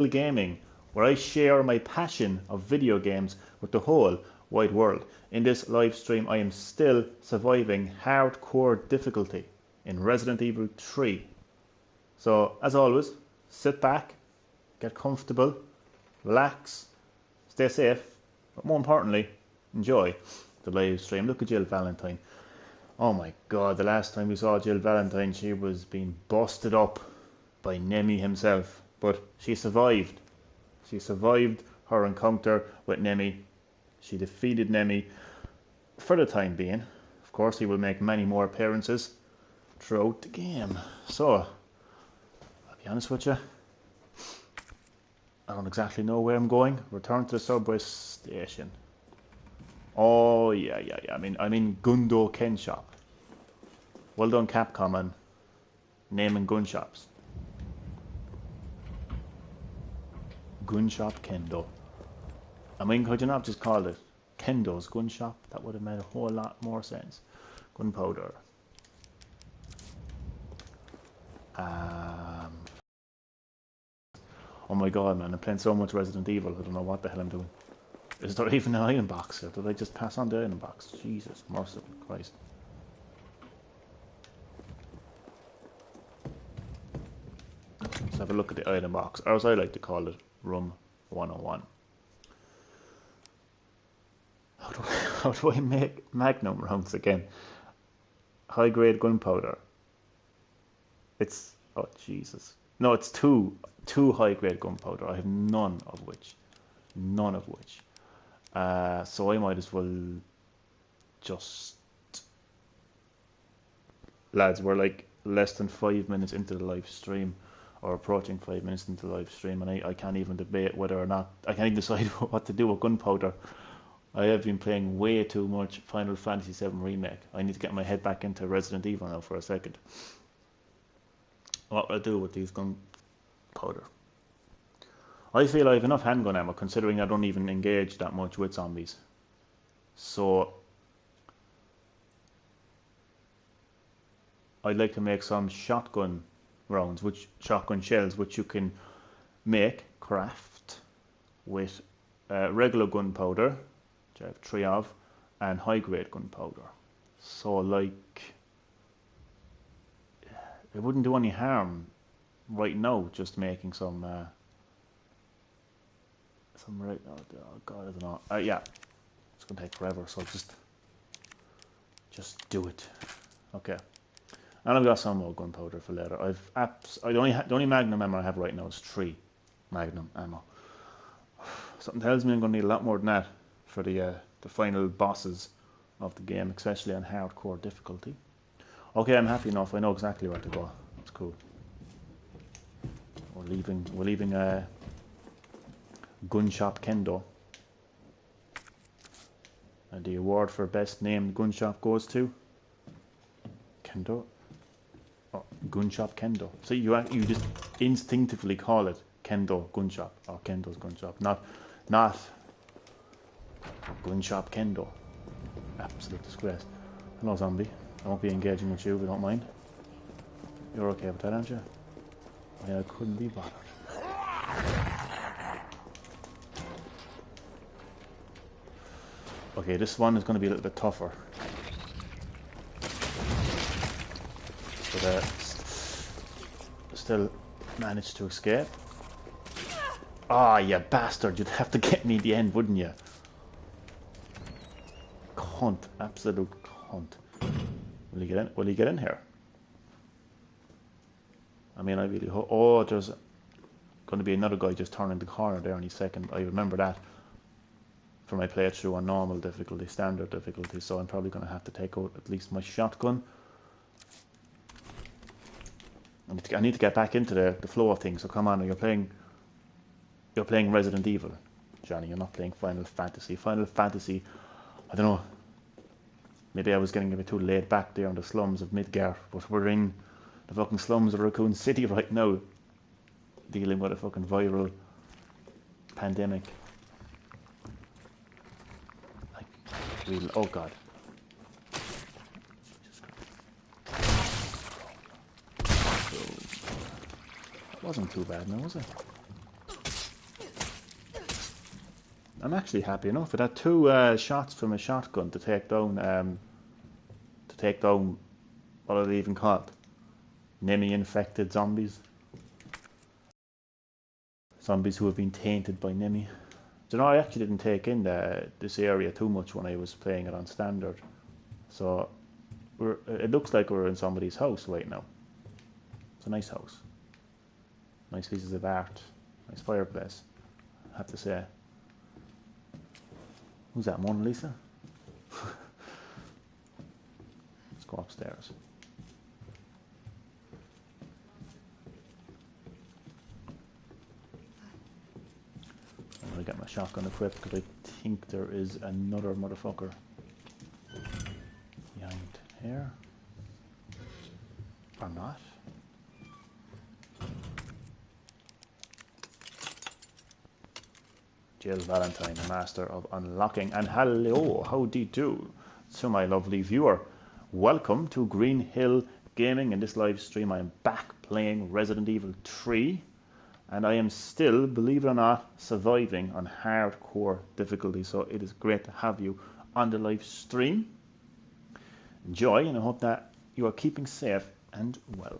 Green-HillGaming, where I share my passion of video games with the whole wide world. In this live stream, I am still surviving hardcore difficulty in Resident Evil 3. So, as always, sit back, get comfortable, relax, stay safe, but more importantly, enjoy the live stream. Look at Jill Valentine. Oh my god, the last time we saw Jill Valentine, she was being busted up by Nemi himself. But she survived. She survived her encounter with Nemi. She defeated Nemi for the time being. Of course, he will make many more appearances throughout the game. So, I'll be honest with you, I don't exactly know where I'm going. Return to the subway station. Oh, yeah. I'm in Gundo Ken Shop. Well done, Capcom, on naming gun shops. Gun Shop Kendo. I mean, could you not just call it Kendo's Gun Shop? That would have made a whole lot more sense. Gunpowder. Oh my god, man, I'm playing so much Resident Evil, I don't know what the hell I'm doing. Is there even an item box here? Did I just pass on the item box? Jesus, merciful Christ. Let's have a look at the item box, or as I like to call it, Room 101. How do I make Magnum rounds again? High grade gunpowder. It's, oh Jesus. No, it's two high grade gunpowder. I have none of which. So I might as well just... Lads, we're like less than 5 minutes into the live stream, or approaching 5 minutes into the live stream, and I can't even debate whether or not, I can't even decide what to do with gunpowder. I have been playing way too much Final Fantasy VII Remake. I need to get my head back into Resident Evil now for a second. What will I do with these gunpowder? I feel I have enough handgun ammo, considering I don't even engage that much with zombies. So I'd like to make some shotgun rounds, shotgun shells, which you can craft with regular gunpowder, which I have 3 of, and high grade gunpowder. So like, it wouldn't do any harm right now just making some right now. Oh god, I don't know. Yeah, it's gonna take forever, so just do it. Okay. And I've got some more gunpowder for later. The only Magnum ammo I have right now is 3 Magnum ammo. Something tells me I'm going to need a lot more than that for the final bosses of the game, especially on hardcore difficulty. Okay, I'm happy enough. I know exactly where to go. It's cool. We're leaving Gun Shop Kendo. And the award for best named gun shop goes to Kendo. Oh, Gun Shop Kendo. So you just instinctively call it Kendo Gun Shop, or Kendo's Gun Shop, not Gun Shop Kendo. Absolute disgrace. Hello, zombie. I won't be engaging with you if you don't mind. You're okay with that, aren't you? I couldn't be bothered. Okay, this one is going to be a little bit tougher. But still managed to escape. Ah, you bastard! You'd have to get me in the end, wouldn't you? Cunt, absolute cunt. Will he get in? Will he get in here? I mean, I really hope. Oh, there's going to be another guy just turning the corner there any second. I remember that for my playthrough on normal difficulty, standard difficulty. So I'm probably going to have to take out at least my shotgun. I need to get back into the flow of things. So come on, you're playing Resident Evil, Johnny. You're not playing Final Fantasy. Final Fantasy, I don't know. Maybe I was getting a bit too laid back there in the slums of Midgar, but we're in the fucking slums of Raccoon City right now, dealing with a fucking viral pandemic. Like, oh god. That wasn't too bad now, was it? I'm actually happy enough. It had two shots from a shotgun to take down what are they even called? Nemi infected zombies. Zombies who have been tainted by Nemi. Do you know, I actually didn't take in this area too much when I was playing it on standard. So it looks like we're in somebody's house right now. It's a nice house. Nice pieces of art. Nice fireplace, I have to say. Who's that, Mona Lisa? Let's go upstairs. I'm gonna get my shotgun equipped because I think there is another motherfucker behind here. Or not. Jill Valentine, the master of unlocking, and hello, howdy do to my lovely viewer. Welcome to Green-HillGaming. In this live stream I am back playing Resident Evil 3, and I am still, believe it or not, surviving on hardcore difficulty, so it is great to have you on the live stream. Enjoy, and I hope that you are keeping safe and well.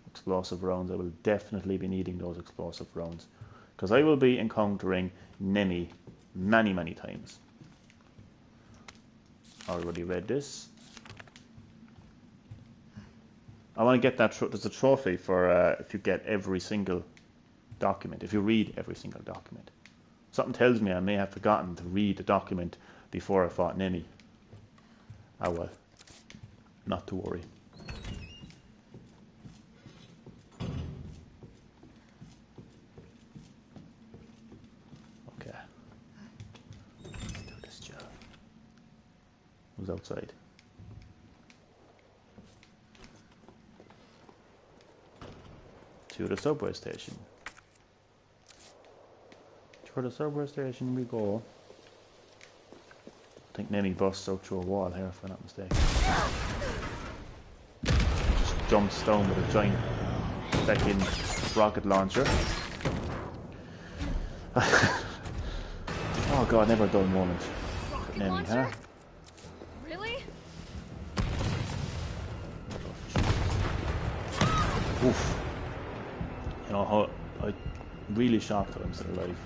Explosive rounds, I will definitely be needing those explosive rounds, because I will be encountering Nemi many times. Already read this. I want to get that. There's a trophy for if you get every single document, if you read every single document. Something tells me I may have forgotten to read the document before I fought Nemi. Ah well, not to worry. Who's outside? To the subway station. To the subway station we go. I think Nemi busts out through a wall here, if I'm not mistaken. Just jumps down with a giant fucking rocket launcher. Oh god, never a dull moment. Nemi, huh? Oof. You know how I'm really shocked that I'm still alive.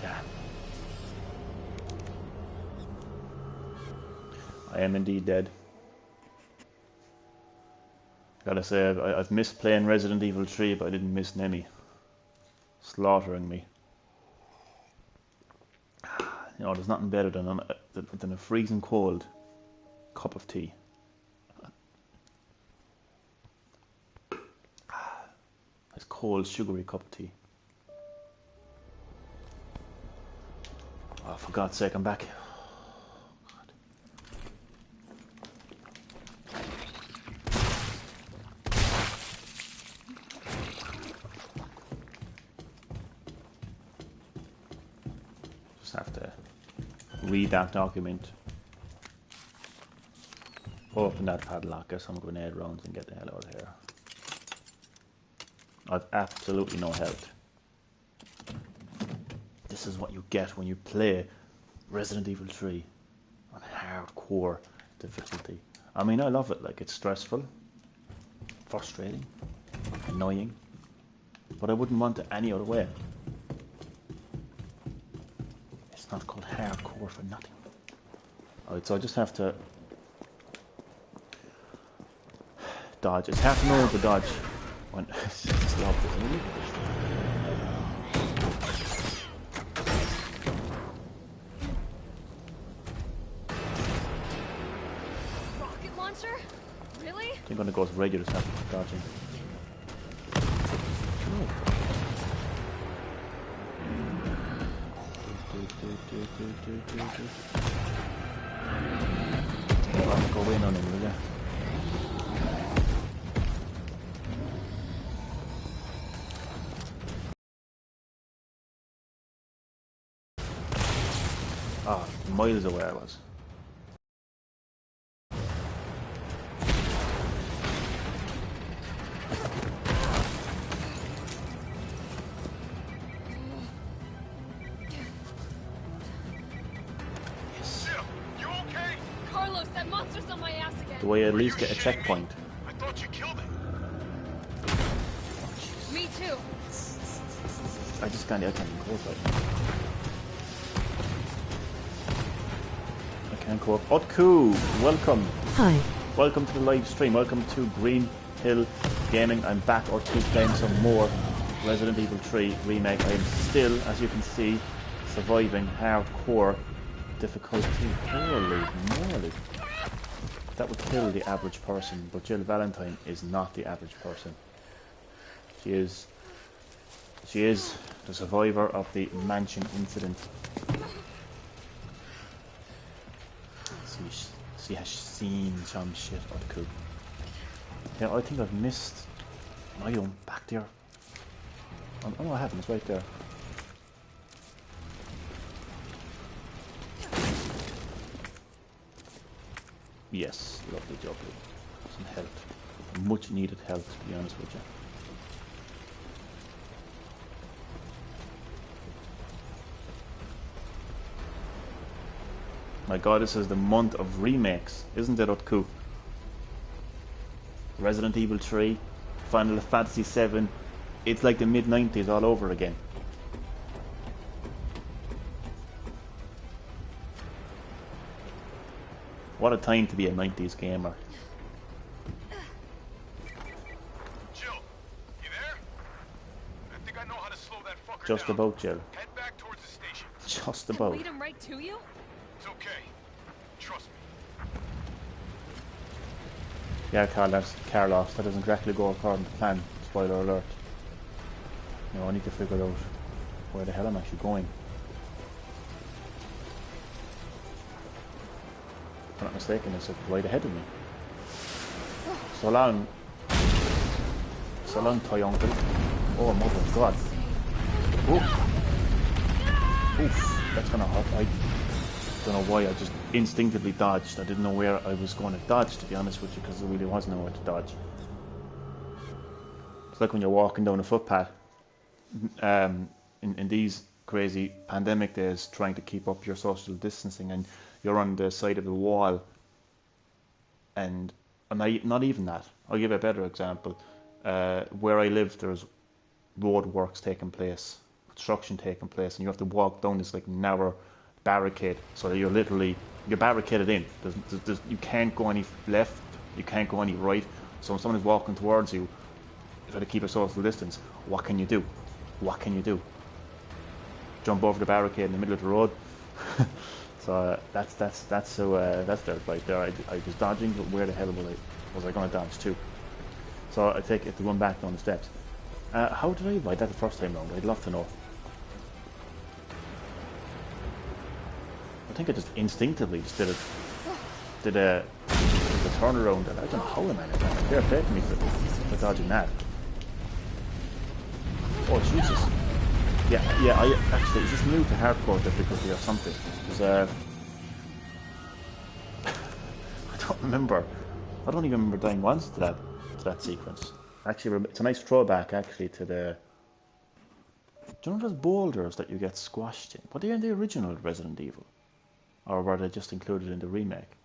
Damn. I am indeed dead. Gotta say, I've missed playing Resident Evil 3, but I didn't miss Nemi slaughtering me. You know, there's nothing better than a freezing cold cup of tea. Nice cold, sugary cup of tea. Oh, for God's sake, I'm back. Have to read that document, open that padlock, get some grenade rounds and get the hell out of here. I've absolutely no health. This is what you get when you play Resident Evil 3 on hardcore difficulty. I mean, I love it. Like, it's stressful, frustrating, annoying, but I wouldn't want it any other way. It's not called hardcore for nothing. Alright, so I just have to dodge. It's hard to know to dodge when it's the opposite. Rocket launcher? Really? I think when it goes red, you just have to keep dodging. Go in on him, will ya? Ah, miles away I was. monster's on my ass again. Do I at least get a checkpoint? I thought you killed it. Me too. I can't even go up. I can't go up. Otku, welcome. Hi. Welcome to the live stream. Welcome to Green-HillGaming. I'm back, Otku, playing some more Resident Evil 3 Remake. I am still, as you can see, surviving hardcore difficulty. Holy moly. That would kill the average person, but Jill Valentine is not the average person. She is the survivor of the mansion incident. She has seen some shit on the coup. Yeah, I think I've missed my own back there. Oh no, I haven't. It's right there. Yes, lovely, lovely. Some health. Much needed health, to be honest with you. My god, this is the month of remakes, isn't it, Otku? Resident Evil 3, Final Fantasy 7, it's like the mid-90s all over again. What a time to be a 90s gamer. Jill, you there? I think I know how to slow that fucker Just down. about, Jill. Head back towards the station. Just And about. lead him right to you? It's okay. Trust me. Yeah, Carlos, that doesn't exactly go according to plan. Spoiler alert. You know, I need to figure out where the hell I'm actually going. If I'm not mistaken, it's right ahead of me. So long, toy uncle. Oh, mother of God. Oof. Oof, that's gonna hurt. I don't know why, I just instinctively dodged. I didn't know where I was going to dodge, to be honest with you, because there really was nowhere to dodge. It's like when you're walking down a footpath in these crazy pandemic days, trying to keep up your social distancing, and you're on the side of the wall, and not even that. I'll give a better example. Where I live, there's road works taking place, construction taking place, and you have to walk down this like narrow barricade, so that you're barricaded in. You can't go any left, you can't go any right. So when someone is walking towards you, try to keep a social distance. What can you do? What can you do? Jump over the barricade in the middle of the road. So that's there right there. I was dodging, but where the hell was I going to dodge to? So I take it to run back down the steps. How did I avoid that the first time round? I'd love to know. I think I just instinctively just did a turnaround, and I don't know how I managed that. Fair play to me for dodging that. Oh Jesus! Yeah. I actually, is this new to hardcore difficulty or something? Because I don't remember. I don't even remember dying once to that sequence. Actually, it's a nice throwback actually to the. Do you know those boulders that you get squashed in? Were they in the original Resident Evil, or were they just included in the remake?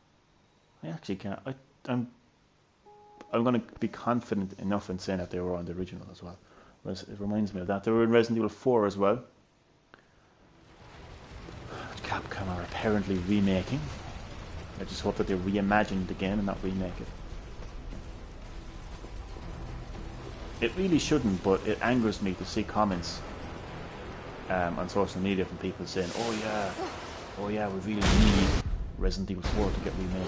I actually can't. I'm going to be confident enough in saying that they were on the original as well. It reminds me of that. They were in Resident Evil 4 as well. Capcom are apparently remaking. I just hope that they reimagine it again and not remake it. It really shouldn't, but it angers me to see comments on social media from people saying, oh yeah, we really need Resident Evil 4 to get remade.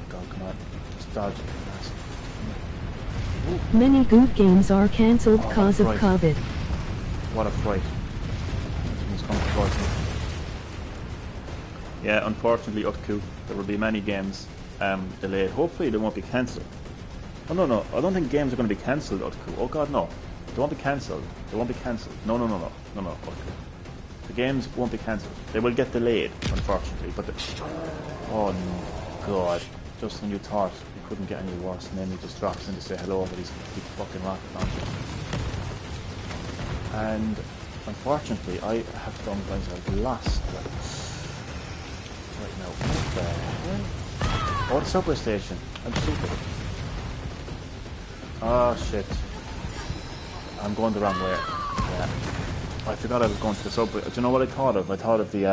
God, come on. Just dodge it. Many good games are cancelled because of COVID. What a fright. It's coming towards me. Yeah, unfortunately, Utku, there will be many games delayed. Hopefully they won't be cancelled. Oh no, I don't think games are going to be cancelled, Utku. Oh god, no. They won't be cancelled. They won't be cancelled. No, Utku. The games won't be cancelled. They will get delayed, unfortunately, but oh no, god. Just when you thought you couldn't get any worse, and then he just drops in to say hello, but he's a big fucking rocket launcher. And Unfortunately, I have found myself lost. Right now, what the hell? Oh, the subway station. I'm stupid. Oh shit. I'm going the wrong way. Yeah. I forgot I was going to the subway. Do you know what I thought of? I thought of the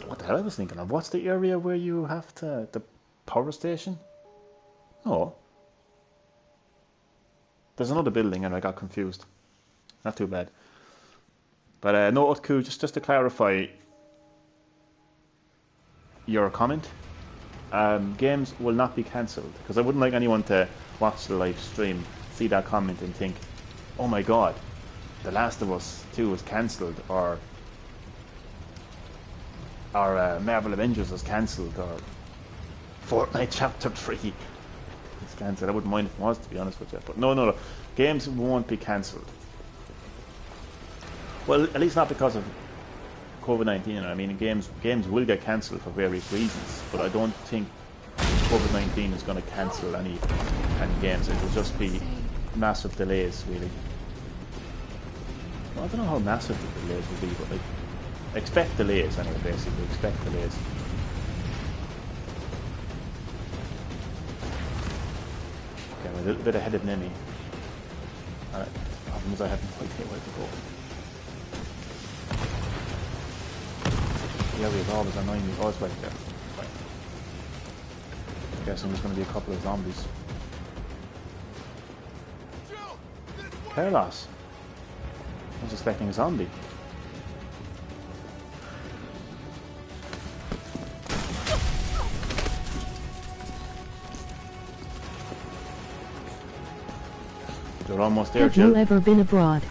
what the hell I was thinking of? What's the area where you have to the power station? Oh. There's another building and I got confused. Not too bad. But no, Utku, just to clarify your comment, games will not be cancelled, because I wouldn't like anyone to watch the live stream, see that comment and think, oh my god, The Last of Us 2 was cancelled, or Marvel Avengers was cancelled, or Fortnite Chapter 3 is cancelled. I wouldn't mind if it was, to be honest with you. But no. Games won't be cancelled. Well, at least not because of COVID-19. I mean, games will get cancelled for various reasons, but I don't think COVID-19 is going to cancel any games. It will just be massive delays, really. Well, I don't know how massive the delays will be, but like, expect delays anyway, basically. Expect delays. Okay, we're a little bit ahead of Nemi. Alright, the problem is I have no idea where to go. The area is always annoying me. Oh, it's right there. Fine. I'm guessing there's going to be a couple of zombies. Carlos! I was expecting a zombie. You're almost there, Jill. Have you ever been abroad?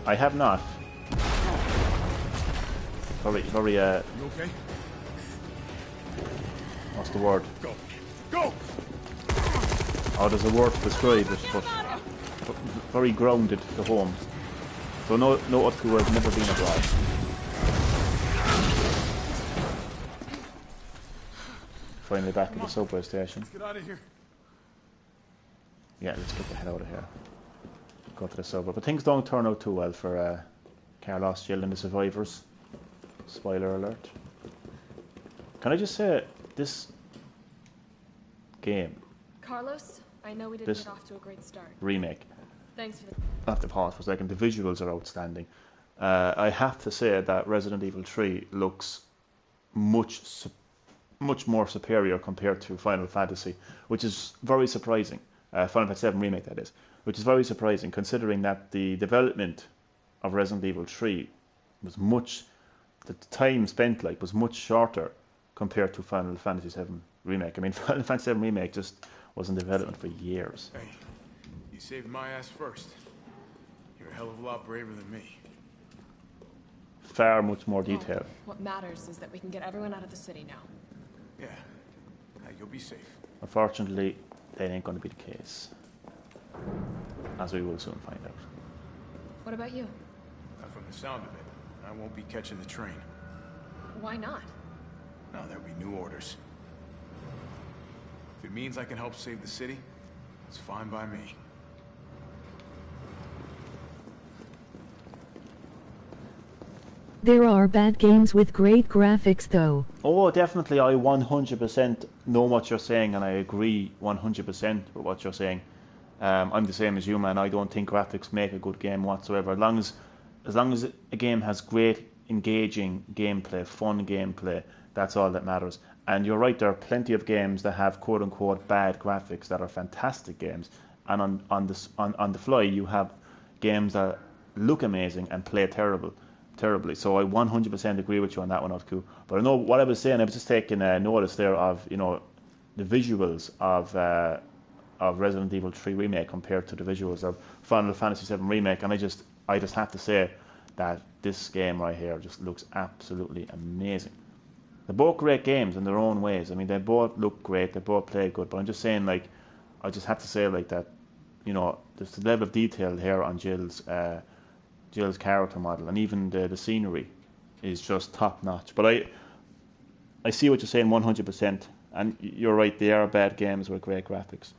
I have not. Very, You okay? what's the word? Go! Oh, there's a word to describe it, but very grounded to home. So no Utku has never been abroad. Finally back at the subway station. Let's get out of here. Yeah, let's get the hell out of here. Go to the subway. But things don't turn out too well for Carlos, Jill and the survivors. Spoiler alert. Can I just say, this game, Carlos, I know we didn't This- get off to a great start. remake, Thanks for the... I have to pause for a second, the visuals are outstanding. I have to say that Resident Evil 3 looks much more superior compared to Final Fantasy, which is very surprising. Final Fantasy 7 Remake, that is. Which is very surprising, considering that the development of Resident Evil 3 was the time spent was much shorter compared to Final Fantasy 7 Remake. I mean, Final Fantasy 7 Remake just was in development for years. Hey, you saved my ass first. You're a hell of a lot braver than me. Far much more detail. What matters is that we can get everyone out of the city now. Yeah. You'll be safe. Unfortunately, that ain't going to be the case, as we will soon find out. What about you? From the sound of it, I won't be catching the train. Why not? No, there'll be new orders. If it means I can help save the city, it's fine by me. There are bad games with great graphics though. Oh, definitely, I 100% know what you're saying, and I agree 100% with what you're saying. I'm the same as you, man. I don't think graphics make a good game whatsoever. As long as a game has great, engaging gameplay, fun gameplay, that's all that matters. And you're right, there are plenty of games that have quote-unquote bad graphics that are fantastic games. And on the fly, you have games that look amazing and play terribly. So I 100% agree with you on that one, Utku. But I know what I was saying. I was just taking notice there of the visuals of Resident Evil 3 Remake compared to the visuals of Final Fantasy 7 Remake, and I just have to say that this game right here just looks absolutely amazing. They're both great games in their own ways. I mean, they both look great, they both play good, but I'm just saying, I just have to say that, there's the level of detail here on Jill's character model, and even the scenery is just top notch. But I see what you're saying 100%, and you're right, they are bad games with great graphics.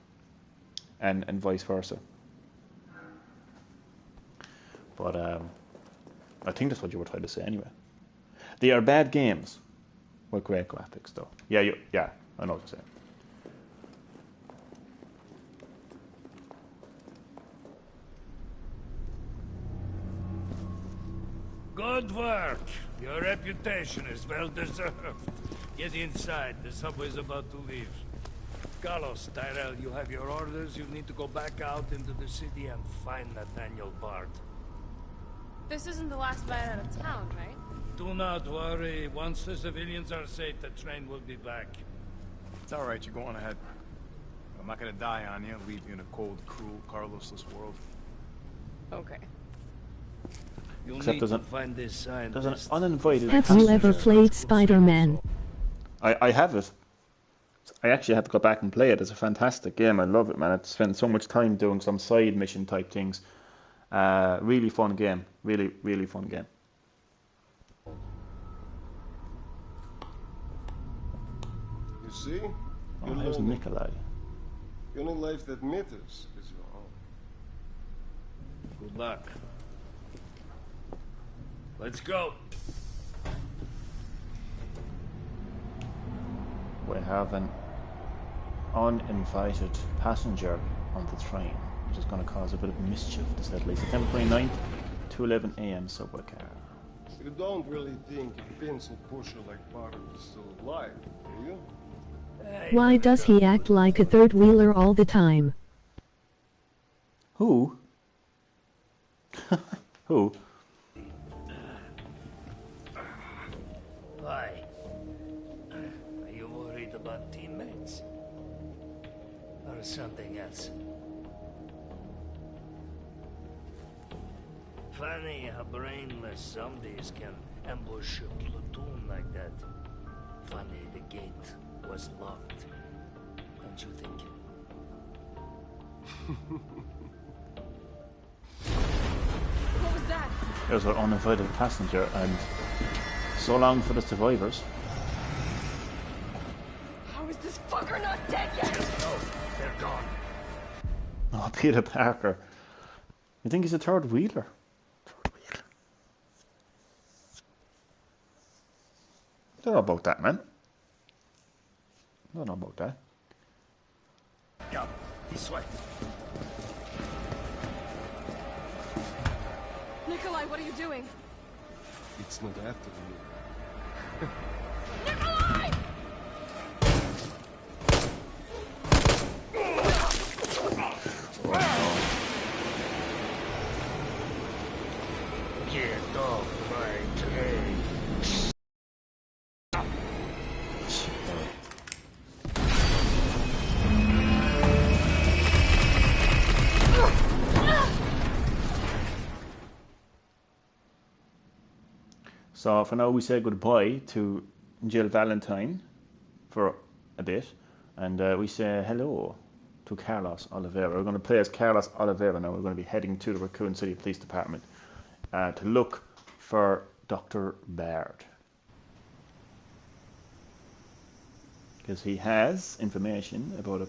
and vice versa. But I think that's what you were trying to say anyway. They are bad games with great graphics, though. Yeah, I know what you're saying. Good work. Your reputation is well deserved. Get inside. The subway's about to leave. Carlos, Tyrell, you have your orders. You need to go back out into the city and find Nathaniel Bard. This isn't the last bite out of town, right? Do not worry. Once the civilians are safe, the train will be back. It's all right. You go on ahead. I'm not gonna die on you. Leave you in a cold, cruel, Carlosless world. Okay. You'll Except need to find this sign. There's an uninvited Have you ever played Spider-Man? I have it. I actually have to go back and play it. It's a fantastic game. I love it, man. I've spent so much time doing some side mission type things. Really fun game. Really, really fun game. You see? Oh, here's Nikolai. The only life that matters is your own. Good luck. Let's go. We have an uninvited passenger on the train, which is going to cause a bit of mischief, to say the least. September 29th, 2:11 a.m. subway car. You don't really think a pencil pusher like Bard is still alive, do you? Why does he act like a third wheeler all the time? Who? Who? Why? Are you worried about teammates? Or something else? Funny how brainless zombies can ambush a platoon like that. Funny the gate was locked. Don't you think? What was that? There's an uninvited passenger, and so long for the survivors. How is this fucker not dead yet? No, they're gone. Oh, Peter Parker. You think he's a third wheeler? I don't know about that, man. I don't know about that. Yeah, this way. Nikolai, what are you doing? It's not after you. Nikolai! Get off my train. So for now we say goodbye to Jill Valentine for a bit, and we say hello to Carlos Oliveira. We're going to play as Carlos Oliveira now. We're going to be heading to the Raccoon City Police Department to look for Dr. Bard, because he has information about a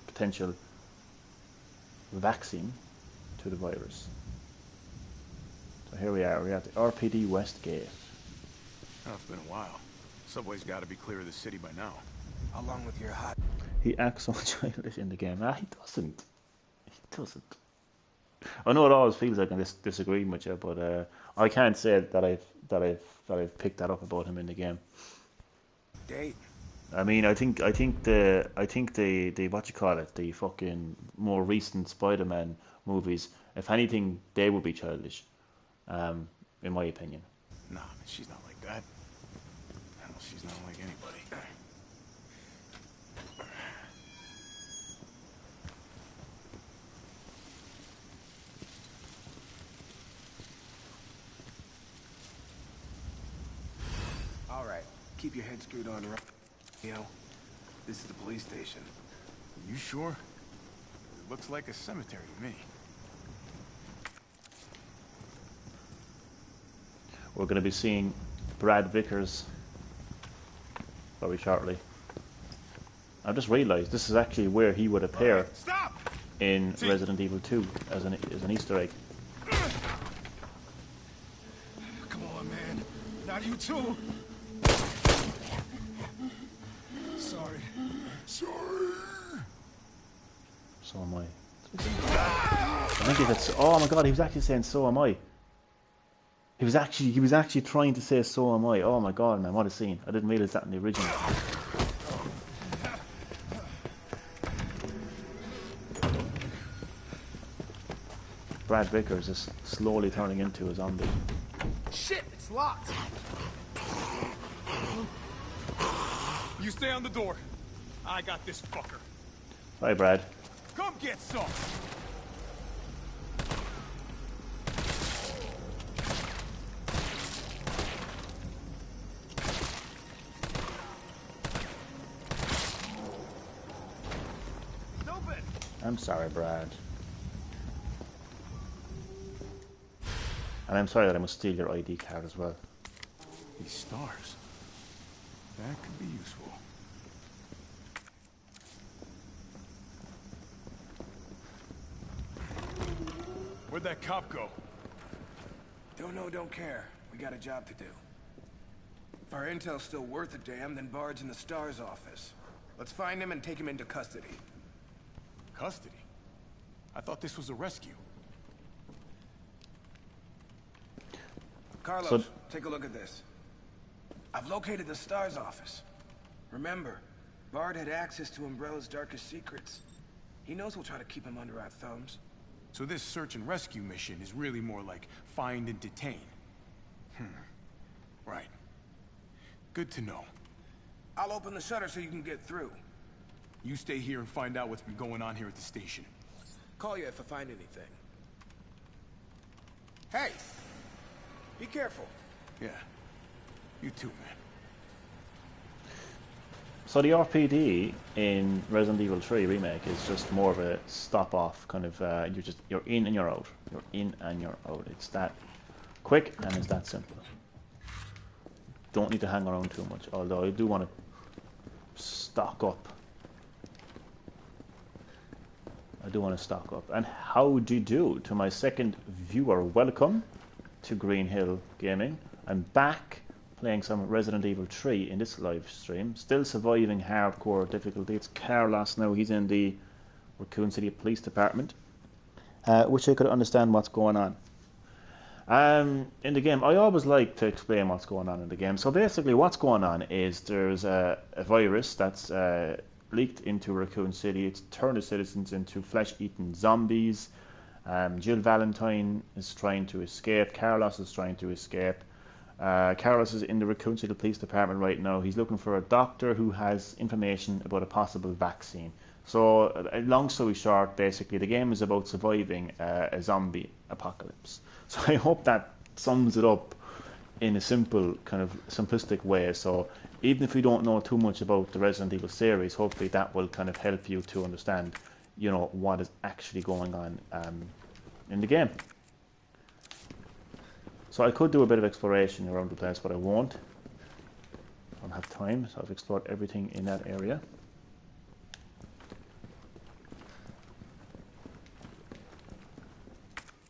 potential vaccine to the virus. So here we are. We're at the RPD West Gate. Oh, it's been a while. Subway's got to be clear of the city by now. Along with your hot... He acts so childish in the game. He doesn't. He doesn't. I know it always feels like I'm disagreeing with you, but I can't say that I've picked that up about him in the game. Date. I mean, I think the what you call it, the fucking more recent Spider-Man movies, if anything, they would be childish, in my opinion. Nah, man, she's not like that. Hell, she's not like anybody. All right. Keep your head screwed on, right? You know, this is the police station. You sure? It looks like a cemetery to me. We're going to be seeing Brad Vickers very shortly. I've just realised this is actually where he would appear. Stop! in Resident Evil 2 as an Easter egg. Come on, man. Not you too. Sorry. Sorry. So am I. I think that's. Oh my god, he was actually saying so am I. He was actually trying to say so am I. Oh my god, man, what a scene. I didn't realise that in the original. Brad Vickers is slowly turning into a zombie. Shit, it's locked. You stay on the door. I got this fucker. Hi, Brad. Come get some. I'm sorry, Brad. And I'm sorry that I must steal your ID card as well. These stars. That could be useful. Where'd that cop go? Don't know, don't care. We got a job to do. If our intel's still worth a damn, then Bard's in the STARS office. Let's find him and take him into custody. Custody? I thought this was a rescue. Carlos, take a look at this. I've located the STARS office. Remember, Bard had access to Umbrella's darkest secrets. He knows we'll try to keep him under our thumbs. So this search and rescue mission is really more like find and detain. Right. Good to know. I'll open the shutter so you can get through. You stay here and find out what's been going on here at the station. Call you if I find anything. Hey! Be careful. Yeah. You too, man. So the RPD in Resident Evil 3 Remake is just more of a stop-off kind of, you're in and you're out. You're in and you're out. It's that quick and it's that simple. Don't need to hang around too much, although I do want to stock up. I do want to stock up. And how do you do to my second viewer? Welcome to Green-HillGaming. I'm back playing some Resident Evil 3 in this live stream. Still surviving hardcore difficulty. It's Carlos now. He's in the Raccoon City Police Department. Which I could understand what's going on. In the game, I always like to explain what's going on in the game. So basically what's going on is there's a virus that's leaked into Raccoon City. It's turned the citizens into flesh-eating zombies. Jill Valentine is trying to escape. Carlos is trying to escape. Carlos is in the Raccoon City Police Department right now. He's looking for a doctor who has information about a possible vaccine. So, long story short, basically, the game is about surviving a zombie apocalypse. So I hope that sums it up in a simple, kind of simplistic way. So even if you don't know too much about the Resident Evil series, hopefully that will kind of help you to understand, you know, what is actually going on in the game. So I could do a bit of exploration around the place, but I won't. I don't have time, so I've explored everything in that area.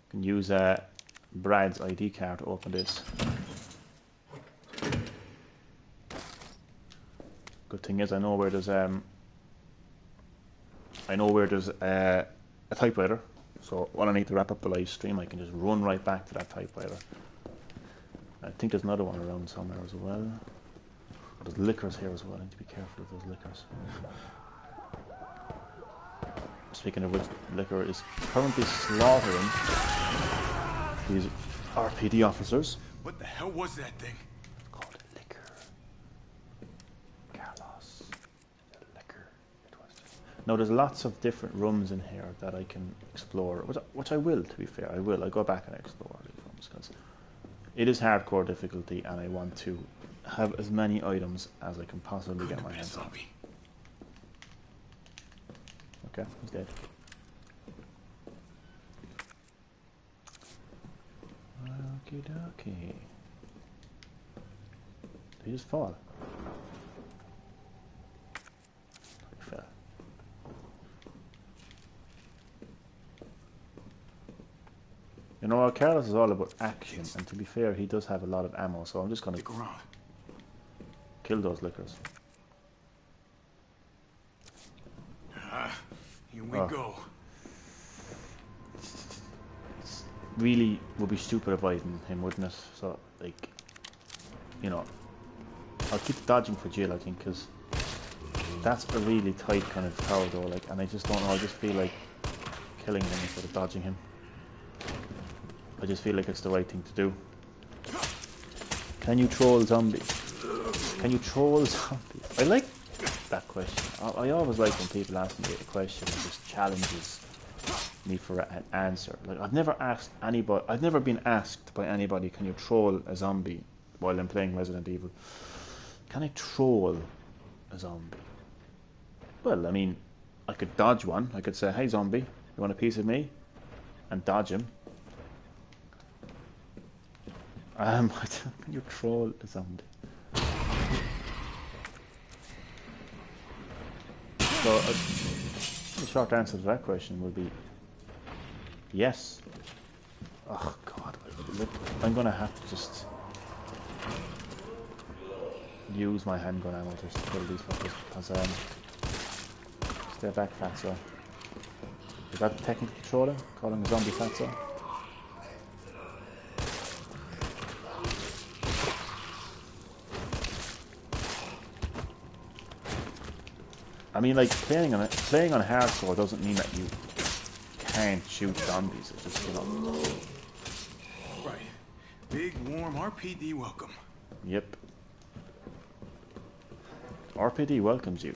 You can use Brad's ID card to open this. Good thing is I know where there's a typewriter. So when I need to wrap up the live stream, I can just run right back to that typewriter. I think there's another one around somewhere as well. There's liquors here as well. I need to be careful of those liquors. Speaking of which, liquor is currently slaughtering these RPD officers. What the hell was that thing? It's called liquor. Carlos. Liquor. It was. Now there's lots of different rooms in here that I can explore, which I will, to be fair. I will. I go back and explore these rooms because it is hardcore difficulty and I want to have as many items as I can possibly get my hands on. Okay, he's dead. Okie dokie. Did he just fall? He fell. You know what, Carlos is all about action, and to be fair, he does have a lot of ammo, so I'm just gonna Stick around. kill those lickers. Here we go. Really would be stupid avoiding him, wouldn't it? So, like, you know, I'll keep dodging for Jill, I think, because that's a really tight kind of corridor, like, and I just don't know, I just feel like killing him instead of dodging him. I just feel like it's the right thing to do. Can you troll zombies? Can you troll zombies? I like that question. I always like when people ask me a question that just challenges me for an answer. Like, I've never asked anybody, I've never been asked by anybody, can you troll a zombie while I'm playing Resident Evil? Can I troll a zombie? Well, I mean, I could dodge one. I could say, hey zombie, you want a piece of me? And dodge him. Can you troll a zombie? So, the short answer to that question would be yes. Oh god, I'm gonna have to just use my handgun ammo just to kill these fuckers, because stay back, fatso. Is that the technical controller? Calling a zombie fatso? I mean, like, playing on hardcore doesn't mean that you can't shoot zombies. It's just, you know. Right. Big, warm RPD welcome. Yep. RPD welcomes you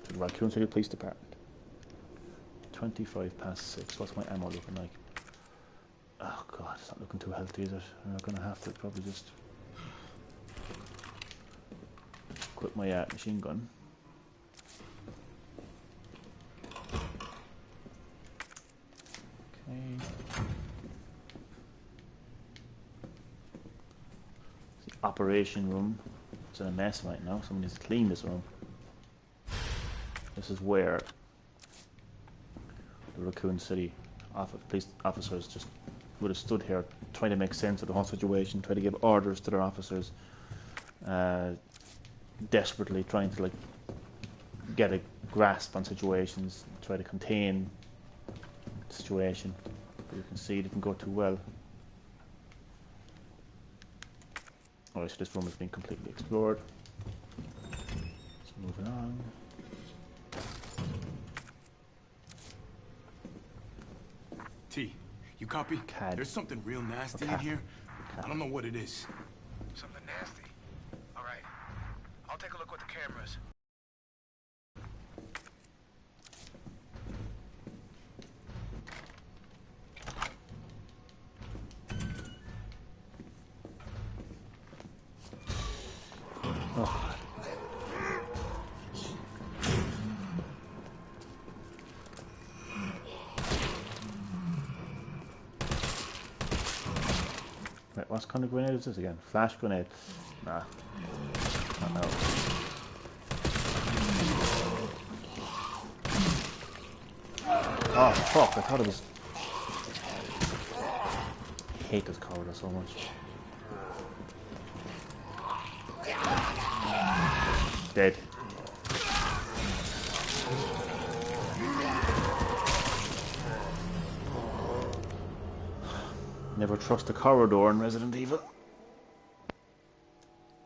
to the Raccoon City Police Department. 25 past 6. What's my ammo looking like? Oh god, it's not looking too healthy, is it? I'm gonna have to probably just quit my machine gun. The operation room is in a mess right now. Someone needs to clean this room. This is where the Raccoon City police officers just would have stood here trying to make sense of the whole situation, trying to give orders to their officers, desperately trying to, like, get a grasp on situations, try to contain the situation. But you can see it didn't go too well. Alright, so this room has been completely explored. So moving on. T, you copy? CAD. There's something real nasty in here. I don't know what it is. Something nasty. All right. I'll take a look with the cameras. Oh. Right, what kind of grenade is this again? Flash grenade? Nah. Not now. Oh fuck, I thought it was... I hate this corridor so much. Dead. Never trust a corridor in Resident Evil.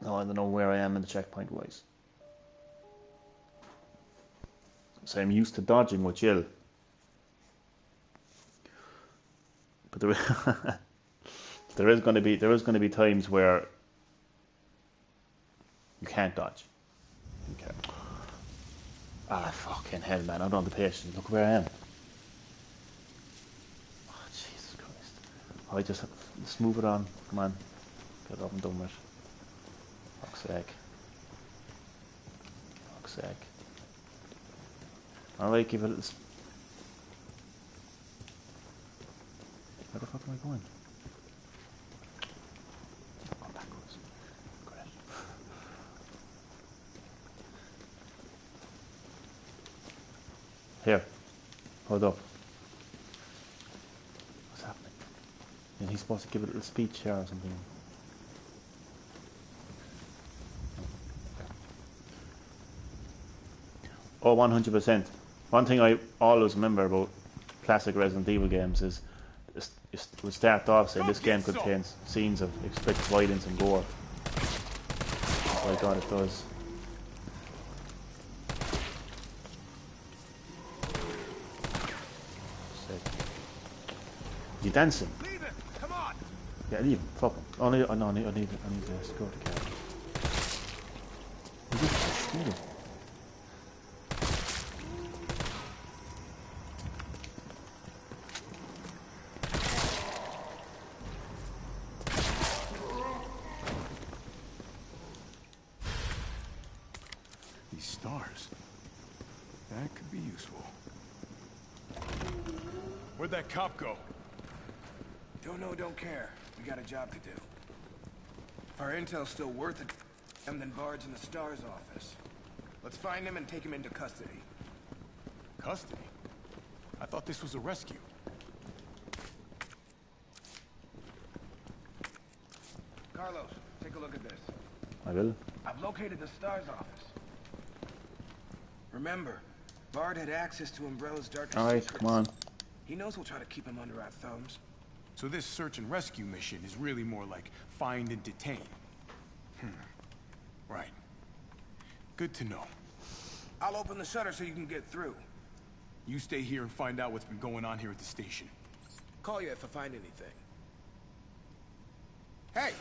No, I don't know where I am in the checkpoint wise. So I'm used to dodging with Jill. But there is going to be times where you can't dodge. Okay. Ah, fucking hell, man! I don't have the patience. Look where I am. Oh, Jesus Christ! Let's move it on. Come on, get it up and done with. Fuck's sake. Fuck's sake. All right, give it a little. Where the fuck am I going? Going backwards. Great. Here. Hold up. What's happening? And he's supposed to give a little speech here or something. Oh, 100%. One thing I always remember about classic Resident Evil games is it would start off saying this game contains scenes of explicit violence and gore. Oh my god, it does. Sick. You dancing? Leave him! Come on! Yeah, leave him. Fuck him. Oh, no, I need the security card. Is this stealing? These stars. That could be useful. Where'd that cop go? Don't know, don't care. We got a job to do. If our intel's still worth it, then Bard's in the STARS office. Let's find him and take him into custody. Custody? I thought this was a rescue. Carlos, take a look at this. I will. I've located the STARS office. Remember, Bard had access to Umbrella's darkest Alright, secrets. come on. He knows we'll try to keep him under our thumbs. So this search and rescue mission is really more like find and detain. Right. Good to know. I'll open the shutter so you can get through. You stay here and find out what's been going on here at the station. Call you if I find anything. Hey!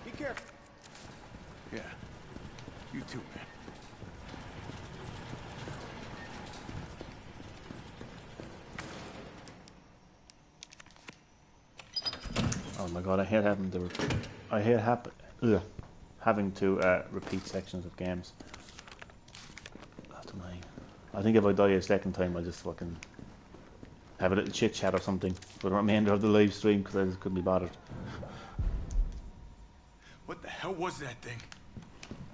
Be careful. Yeah. You too, man. Oh my god, I hate having to. Having to repeat sections of games. That's annoying. I think if I die a second time, I'll just fucking have a little chit chat or something for the remainder of the live stream because I just couldn't be bothered. What the hell was that thing?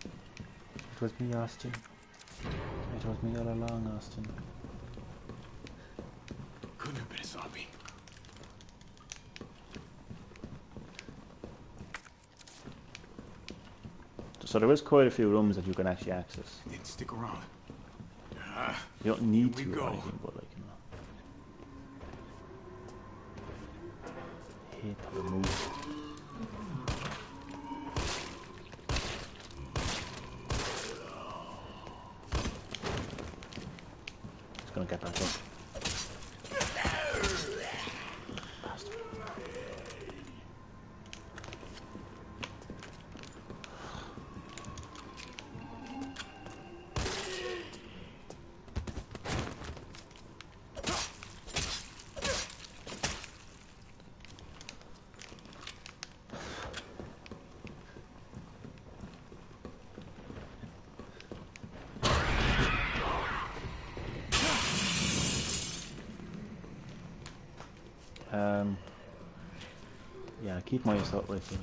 It was me, Austin. It was me all along, Austin. Couldn't have been a zombie. So there is quite a few rooms that you can actually access. Didn't stick around. You don't need Here to we or go. anything, but like, you know. Hate how they move. Just gonna get back up. Bastard. Yeah, keep my assault rifle.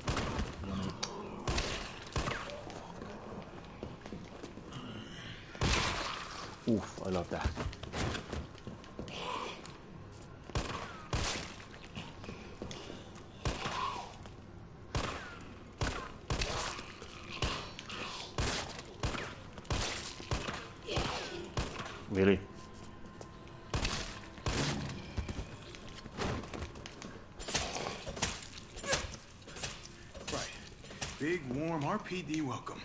Oof, I love that. Really? Right. Big, warm RPD welcome.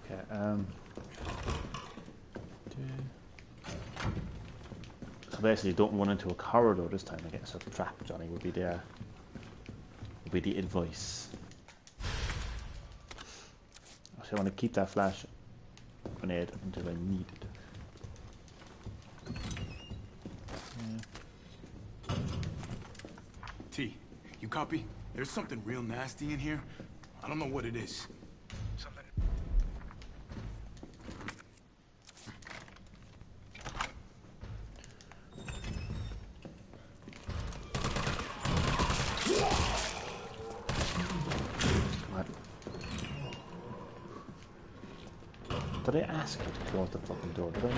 Okay, so basically don't run into a corridor this time, I guess, or the trap, Johnny, would be the advice. Actually, I want to keep that flash grenade until I need it. T, you copy? There's something real nasty in here. I don't know what it is. Something. Come on. Did I ask you to close the fucking door? Did I know?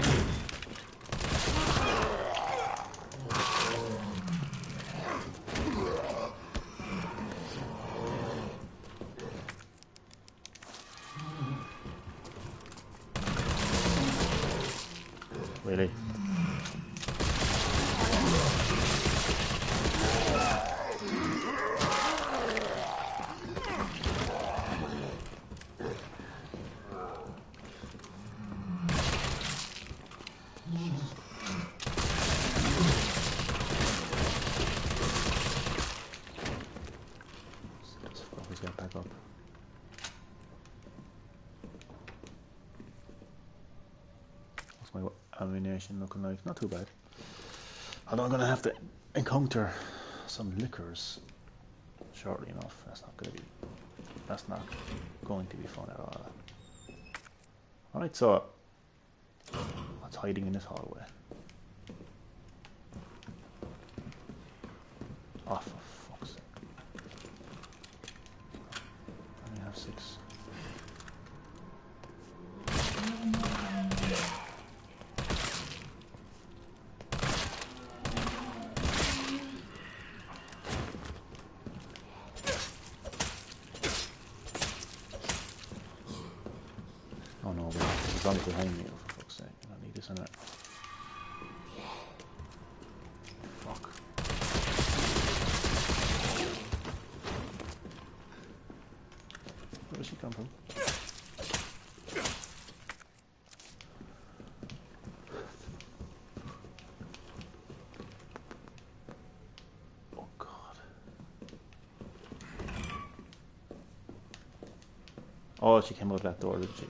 Really? Let's always get back up. What's my ammunition looking like? Not too bad. Although I'm gonna have to encounter some liquors shortly enough. That's not going to be fun at all. Alright, so what's hiding in this hallway? Oh, for fuck's sake. I only have 6. Oh no, there's a zombie behind me, for fuck's sake. I don't need this in it. Fuck. Where does she come from? Oh god. Oh, she came out that door, didn't she?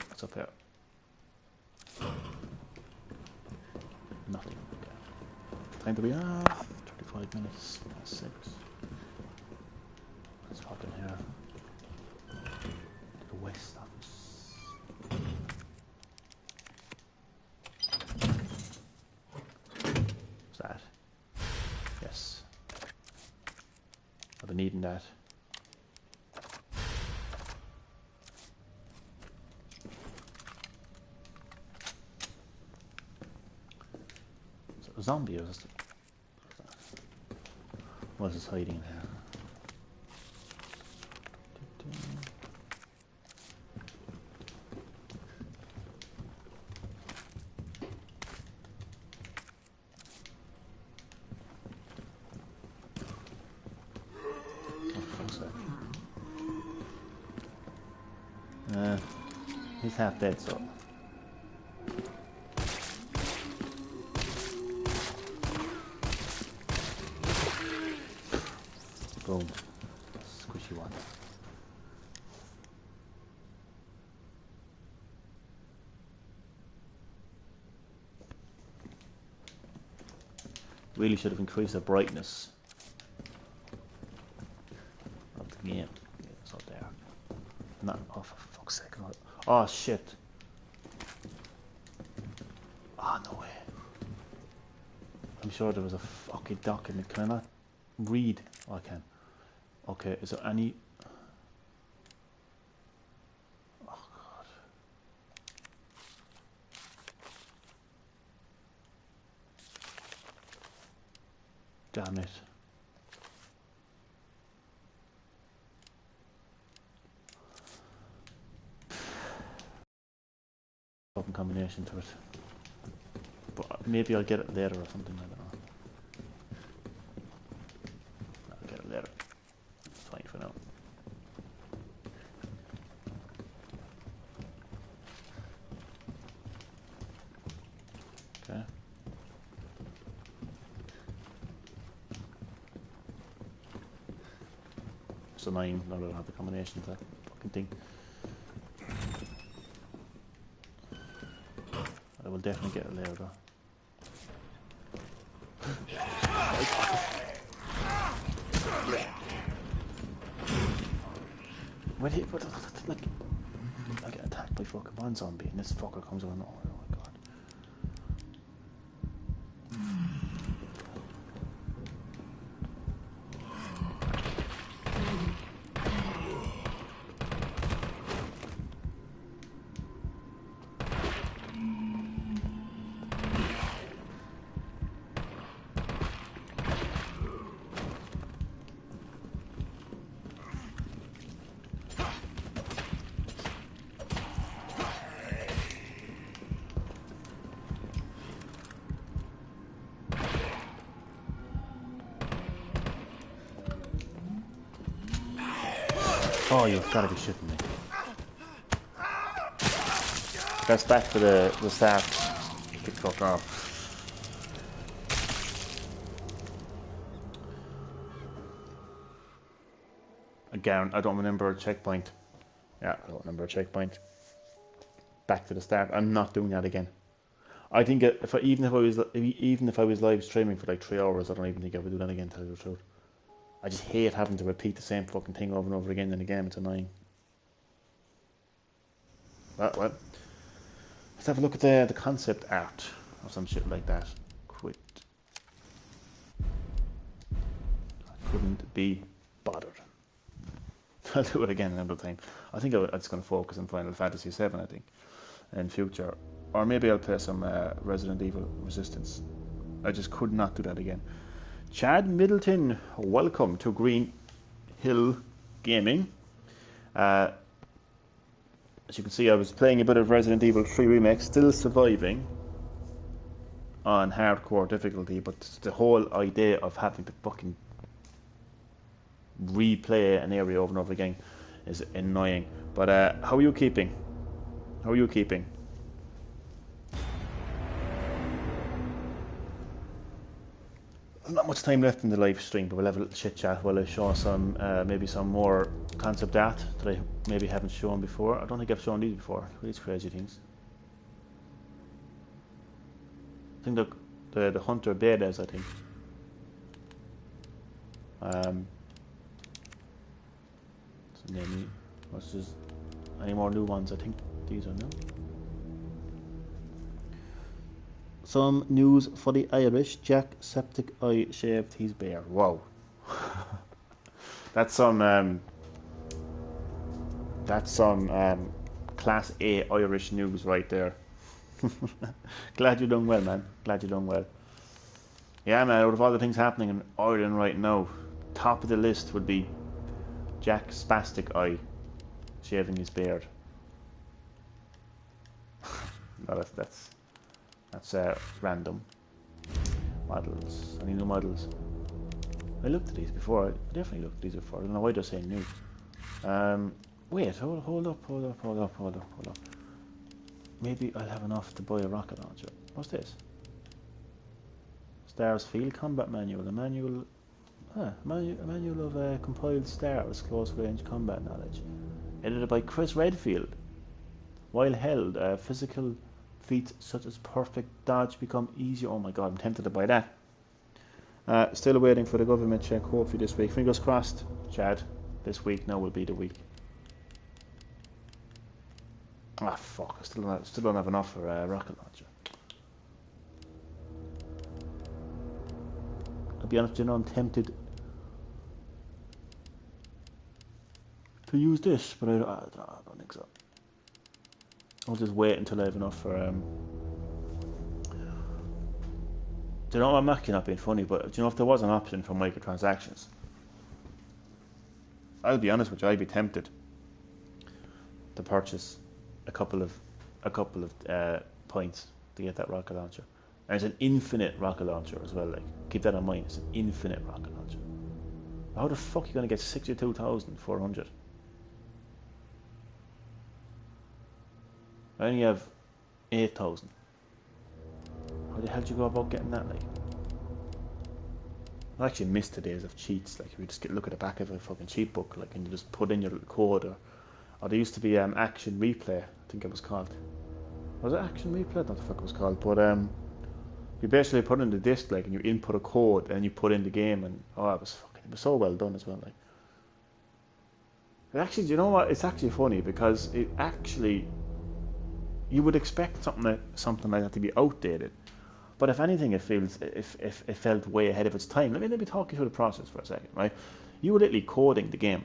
What's up here? Nothing. Okay. Time to be 35 minutes past 6. Let's hop in here. To the west office. What's that? Yes. I've been needing that. A zombie, or what is this hiding in here? He's half dead, so. Boom. Squishy one. Really should have increased the brightness of the game. Yeah, it's up there. Not, oh for fuck's sake. Not, oh shit. Oh no way. I'm sure there was a fucking document. Can I not read? Oh, I can. Okay, is there any... Oh god. Damn it. Open combination to it. But maybe I'll get it later or something, I don't know. I'll get it later. It's fine for now. Okay. So 9, now I don't have the combination to that fucking thing. I will definitely get it later though. What, like, I get attacked by fucking one zombie and this fucker comes on. Oh my god. Oh, you've got to be shitting me. That's back to the start. Get fuck off. Again, I don't remember a checkpoint. Yeah, I don't remember a checkpoint. Back to the start. I'm not doing that again. I think even if I was live streaming for like 3 hours, I don't even think I would do that again. To tell you the truth, I just hate having to repeat the same fucking thing over and over again in the game. It's annoying. Well, let's have a look at the concept art or some shit like that. Quit. I couldn't be bothered. I'll do it again another time. I think I'm just going to focus on Final Fantasy VII, I think, in future. Or maybe I'll play some Resident Evil Resistance. I just could not do that again. Chad Middleton, welcome to Green-HillGaming. As you can see, I was playing a bit of Resident Evil 3 Remake, still surviving on hardcore difficulty, but the whole idea of having to fucking replay an area over and over again is annoying. But how are you keeping? How are you keeping? There's not much time left in the live stream, but we'll have a little chit chat while I show some maybe some more concept art that I maybe haven't shown before. I don't think I've shown these before. These crazy things. I think the Hunter betas, I think. So maybe what's this? Any more new ones? I think these are new. Some news for the Irish. Jacksepticeye shaved his beard. Wow. That's some class A Irish news right there. Glad you're doing well, man. Glad you're doing well. Yeah, man, out of all the things happening in Ireland right now, top of the list would be Jack Spastic Eye shaving his beard. No, that's random. Models. Any new models? I looked at these before. I definitely looked at these before. I don't know why they're saying new. Wait, hold up. Maybe I'll have enough to buy a rocket launcher. What's this? Stars Field Combat Manual. A manual of compiled stars, close range combat knowledge. Edited by Chris Redfield. While held, physical feats such as perfect dodge become easier. Oh my god, I'm tempted to buy that. Still waiting for the government check, hopefully this week. Fingers crossed, Chad. This week now will be the week. Ah, fuck, I still don't have enough for a rocket launcher. I'll be honest, you know, I'm tempted to use this, but I don't think so. I'll just wait until I have enough for do you know, I'm actually not being funny, but do you know, if there was an option for microtransactions, I'll be honest with you, I'd be tempted to purchase a couple of points to get that rocket launcher. And it's an infinite rocket launcher as well, like, keep that in mind, it's an infinite rocket launcher. How the fuck are you going to get 62,400? I only have 8,000. How the hell do you go about getting that, like? I actually miss the days of cheats, like, if you just look at the back of a fucking cheat book, like, and you just put in your little code, or there used to be Action Replay, I think it was called. Was it Action Replay? I don't know what the fuck it was called, but you basically put in the disc, like, and you input a code, and you put in the game, and it was so well done as well, like. But actually, do you know what? It's actually funny because it actually, you would expect something like that to be outdated, but if anything, it felt way ahead of its time. Let me talk you through the process for a second, right? You were literally coding the game.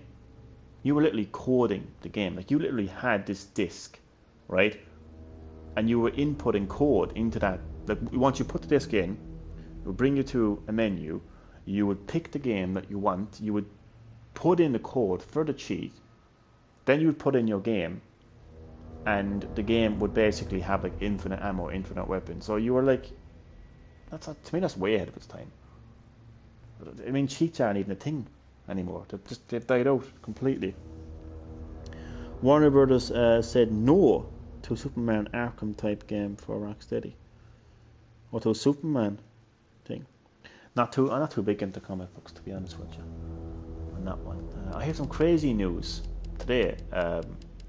Like, you literally had this disc, right? And you were inputting code into that. Like, once you put the disc in, it would bring you to a menu. You would pick the game that you want. You would put in the code for the cheat. Then you would put in your game. And the game would basically have, like, infinite ammo, infinite weapons. So you were like, to me, that's way ahead of its time. I mean, cheats aren't even a thing anymore. They've died out completely. Warner Brothers said no to a Superman Arkham type game for Rocksteady. Or to a Superman thing. I'm not too big into comic books, to be honest with you. On that one. I heard some crazy news today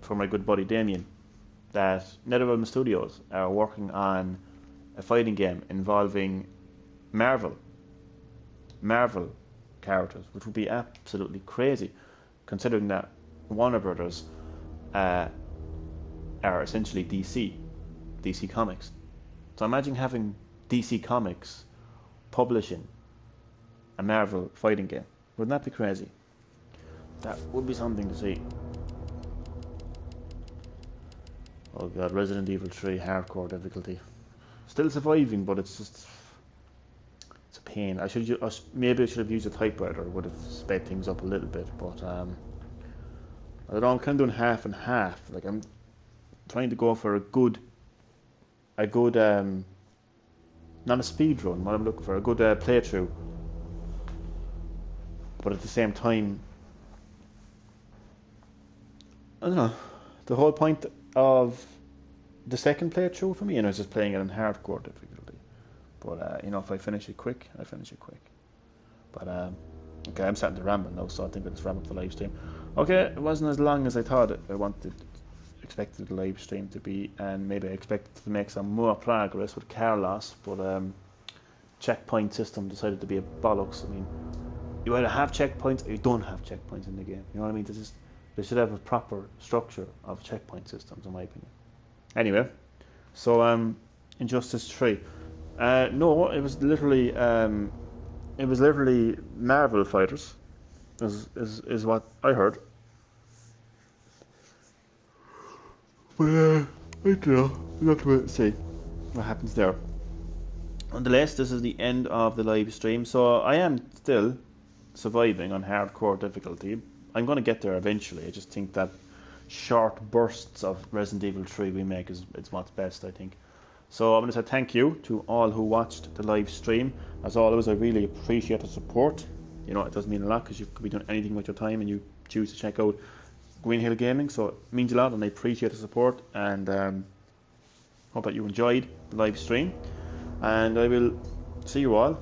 from my good buddy Damien that NetherRealm Studios are working on a fighting game involving Marvel characters, which would be absolutely crazy, considering that Warner Brothers are essentially DC Comics. So imagine having DC Comics publishing a Marvel fighting game. Wouldn't that be crazy? That would be something to see. Oh god, Resident Evil 3 hardcore difficulty. Still surviving, but it's a pain. Maybe I should have used a typewriter. Would have sped things up a little bit, but I don't know. I'm kind of doing half and half. Like I'm trying to go for a good not a speed run. What I'm looking for, a good playthrough. But at the same time, I don't know. The whole point of the second playthrough for me, and I was just playing it in hardcore difficulty. But if I finish it quick, I finish it quick. But okay, I'm starting to ramble now, so I think I'll just wrap up the live stream. Okay, it wasn't as long as I thought I expected the live stream to be, and maybe I expected to make some more progress with Carlos, but checkpoint system decided to be a bollocks. I mean, you either have checkpoints or you don't have checkpoints in the game. You know what I mean? They should have a proper structure of checkpoint systems, in my opinion. Anyway, so Injustice 3. No, it was literally Marvel fighters. Is what I heard. But I don't know. We'll have to wait and see what happens there. Nonetheless, this is the end of the live stream. So I am still surviving on hardcore difficulty. I'm going to get there eventually. I just think that short bursts of Resident Evil 3 remake is what's best, I think. So I'm going to say thank you to all who watched the live stream. As always, I really appreciate the support. You know, it does mean a lot because you could be doing anything with your time and you choose to check out Green-HillGaming, so it means a lot and I appreciate the support, and hope that you enjoyed the live stream, and I will see you all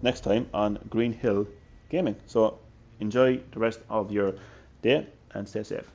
next time on Green-HillGaming. So enjoy the rest of your day and stay safe.